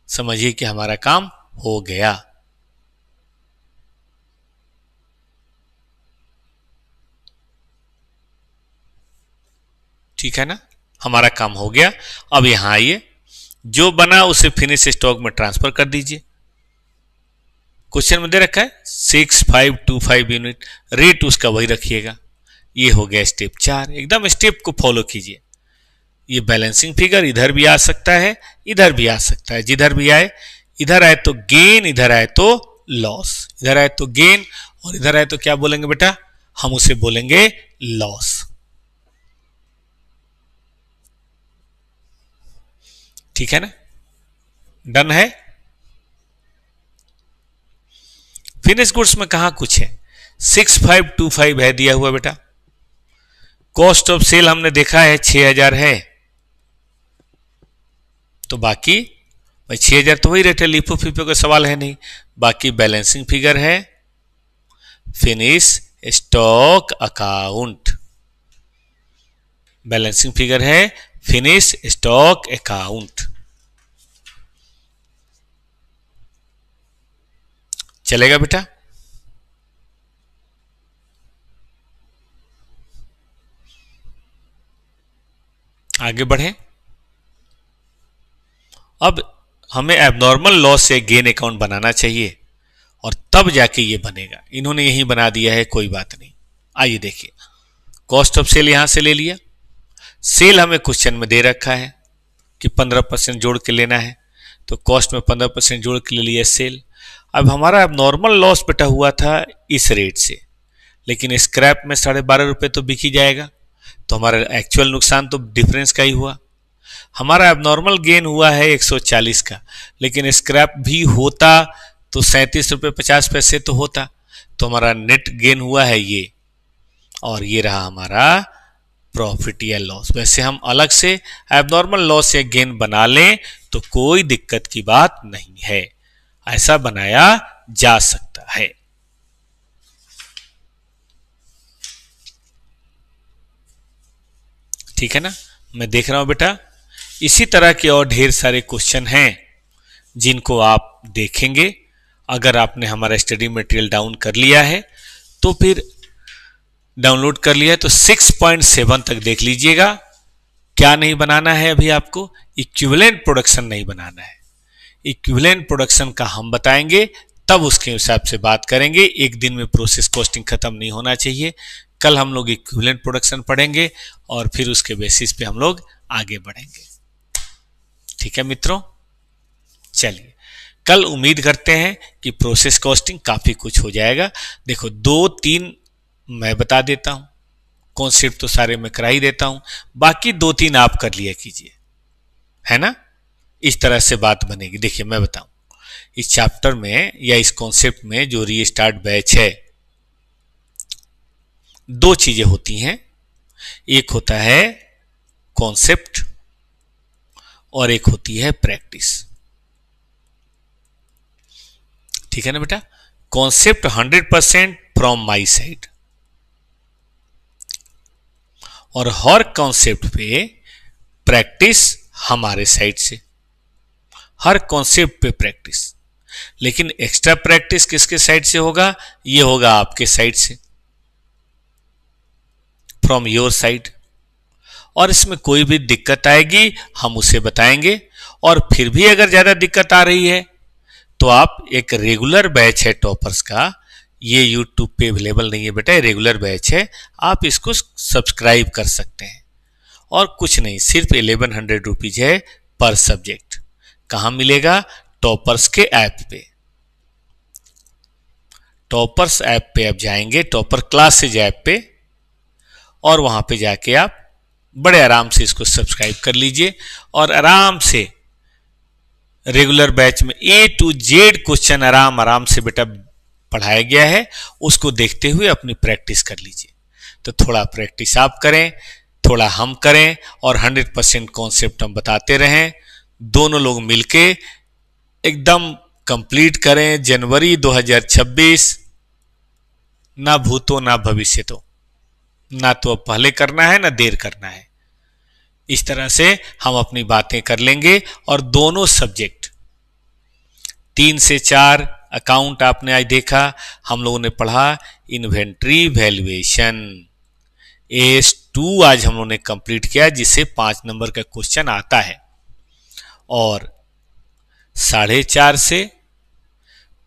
Speaker 1: समझिए कि हमारा काम हो गया। ठीक है ना, हमारा काम हो गया। अब यहां आइए, जो बना उसे फिनिश स्टॉक में ट्रांसफर कर दीजिए। क्वेश्चन में दे रखा है 6525 यूनिट, रेट उसका वही रखिएगा। ये हो गया स्टेप 4। एकदम स्टेप को फॉलो कीजिए। ये बैलेंसिंग फिगर इधर भी आ सकता है, इधर भी आ सकता है, जिधर भी आए। इधर आए तो गेन, इधर आए तो लॉस। इधर आए तो गेन और इधर आए तो क्या बोलेंगे बेटा, हम उसे बोलेंगे लॉस। ठीक है ना, डन है। फिनिश गुड्स में कहां कुछ है, 6525 है दिया हुआ बेटा। कॉस्ट ऑफ सेल हमने देखा है 6000 है, तो बाकी भाई 6000 तो वही रेट है, लिफो फीफो का सवाल है नहीं। बाकी बैलेंसिंग फिगर है, finish stock account. Balancing figure है, फिनिश स्टॉक अकाउंट। चलेगा बेटा। आगे बढ़े। अब हमें एबनॉर्मल लॉस से गेन अकाउंट बनाना चाहिए और तब जाके ये बनेगा। इन्होंने यही बना दिया है, कोई बात नहीं। आइए देखिए, कॉस्ट ऑफ सेल यहां से ले लिया। सेल हमें क्वेश्चन में दे रखा है कि 15% जोड़ के लेना है, तो कॉस्ट में 15% जोड़ के ले लिया सेल। अब हमारा अब नॉर्मल लॉस बेटा हुआ था इस रेट से, लेकिन स्क्रैप में 12.5 रुपये तो बिक ही जाएगा, तो हमारा एक्चुअल नुकसान तो डिफरेंस का ही हुआ। हमारा अब नॉर्मल गेन हुआ है 140 का, लेकिन स्क्रैप भी होता तो 37 रुपये 50 पैसे तो होता, तो हमारा नेट गेन हुआ है ये, और ये रहा हमारा प्रॉफिट या लॉस। वैसे हम अलग से एबनॉर्मल लॉस या गेन बना लें तो कोई दिक्कत की बात नहीं है, ऐसा बनाया जा सकता है। ठीक है ना, मैं देख रहा हूं बेटा। इसी तरह के और ढेर सारे क्वेश्चन हैं जिनको आप देखेंगे। अगर आपने हमारा स्टडी मटेरियल डाउन कर लिया है तो फिर डाउनलोड कर लिया है तो 6.7 तक देख लीजिएगा। क्या नहीं बनाना है अभी आपको, इक्विवेलेंट प्रोडक्शन नहीं बनाना है। इक्विवेलेंट प्रोडक्शन का हम बताएंगे, तब उसके हिसाब से बात करेंगे। एक दिन में प्रोसेस कॉस्टिंग खत्म नहीं होना चाहिए। कल हम लोग इक्विवेलेंट प्रोडक्शन पढ़ेंगे और फिर उसके बेसिस पे हम लोग आगे बढ़ेंगे। ठीक है मित्रों, चलिए कल उम्मीद करते हैं कि प्रोसेस कॉस्टिंग काफी कुछ हो जाएगा। देखो 2-3 मैं बता देता हूं, कॉन्सेप्ट तो सारे मैं करा ही देता हूं, बाकी 2-3 आप कर लिया कीजिए, है ना। इस तरह से बात बनेगी। देखिए मैं बताऊं, इस चैप्टर में या इस कॉन्सेप्ट में जो रीस्टार्ट बैच है, 2 चीजें होती हैं। एक होता है कॉन्सेप्ट और एक होती है प्रैक्टिस। ठीक है ना बेटा, कॉन्सेप्ट 100% फ्रॉम माई साइड और हर कॉन्सेप्ट पे प्रैक्टिस हमारे साइड से। हर कॉन्सेप्ट पे प्रैक्टिस, लेकिन एक्स्ट्रा प्रैक्टिस किसके साइड से होगा, ये होगा आपके साइड से, फ्रॉम योर साइड। और इसमें कोई भी दिक्कत आएगी हम उसे बताएंगे, और फिर भी अगर ज्यादा दिक्कत आ रही है तो आप एक रेगुलर बैच है टॉपर्स का, ये यूट्यूब पे अवेलेबल नहीं है बेटा, रेगुलर बैच है, आप इसको सब्सक्राइब कर सकते हैं। और कुछ नहीं, सिर्फ 1100 रुपीज है पर सब्जेक्ट। कहां मिलेगा, टॉपर्स के ऐप पे। टॉपर्स ऐप पे आप जाएंगे, टॉपर क्लासेज ऐप पे, और वहां पे जाके आप बड़े आराम से इसको सब्सक्राइब कर लीजिए और आराम से रेगुलर बैच में A to Z क्वेश्चन आराम से बेटा पढ़ाया गया है, उसको देखते हुए अपनी प्रैक्टिस कर लीजिए। तो थोड़ा प्रैक्टिस आप करें, थोड़ा हम करें, और 100% कॉन्सेप्ट हम बताते रहें। दोनों लोग मिलके एकदम कंप्लीट करें जनवरी 2026, ना भूतो ना भविष्य तो। ना तो अब पहले करना है ना देर करना है। इस तरह से हम अपनी बातें कर लेंगे और दोनों सब्जेक्ट 3 से 4 अकाउंट आपने आज देखा, हम लोगों ने पढ़ा इन्वेंट्री वैल्यूएशन। AS2 आज हम लोगों ने कंप्लीट किया जिससे 5 नंबर का क्वेश्चन आता है। और 4:30 से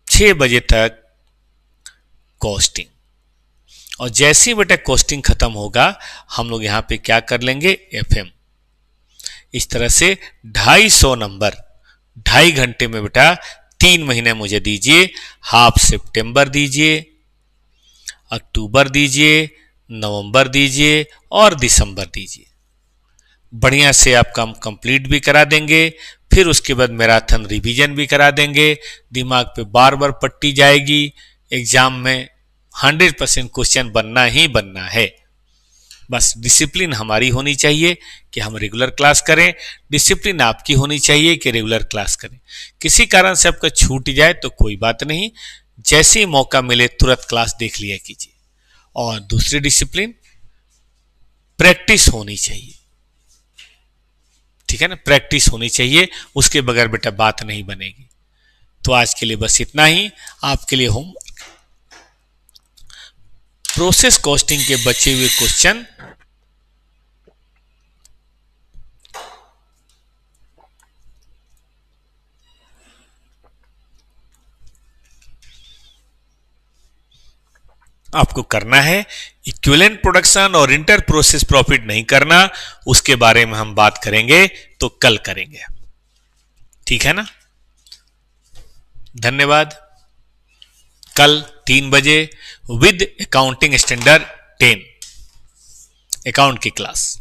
Speaker 1: 6 बजे तक कॉस्टिंग। और जैसे ही बेटा कॉस्टिंग खत्म होगा हम लोग यहां पे क्या कर लेंगे, FM। इस तरह से 250 नंबर 2.5 घंटे में बेटा 3 महीने मुझे दीजिए। हाफ सितंबर दीजिए, अक्टूबर दीजिए, नवंबर दीजिए और दिसंबर दीजिए। बढ़िया से आप काम कंप्लीट भी करा देंगे, फिर उसके बाद मैराथन रिवीजन भी करा देंगे। दिमाग पे बार बार पट्टी जाएगी। एग्जाम में 100% क्वेश्चन बनना ही बनना है। बस डिसिप्लिन हमारी होनी चाहिए कि हम रेगुलर क्लास करें, डिसिप्लिन आपकी होनी चाहिए कि रेगुलर क्लास करें। किसी कारण से आपका छूट जाए तो कोई बात नहीं, जैसे ही मौका मिले तुरंत क्लास देख लिया कीजिए। और दूसरी डिसिप्लिन, प्रैक्टिस होनी चाहिए। ठीक है ना, प्रैक्टिस होनी चाहिए, उसके बगैर बेटा बात नहीं बनेगी। तो आज के लिए बस इतना ही। आपके लिए होमवर्क प्रोसेस कॉस्टिंग के बचे हुए क्वेश्चन आपको करना है। इक्विवेलेंट प्रोडक्शन और इंटर प्रोसेस प्रॉफिट नहीं करना, उसके बारे में हम बात करेंगे तो कल करेंगे। ठीक है ना, धन्यवाद। कल 3 बजे विद अकाउंटिंग स्टैंडर्ड 10 अकाउंट की क्लास।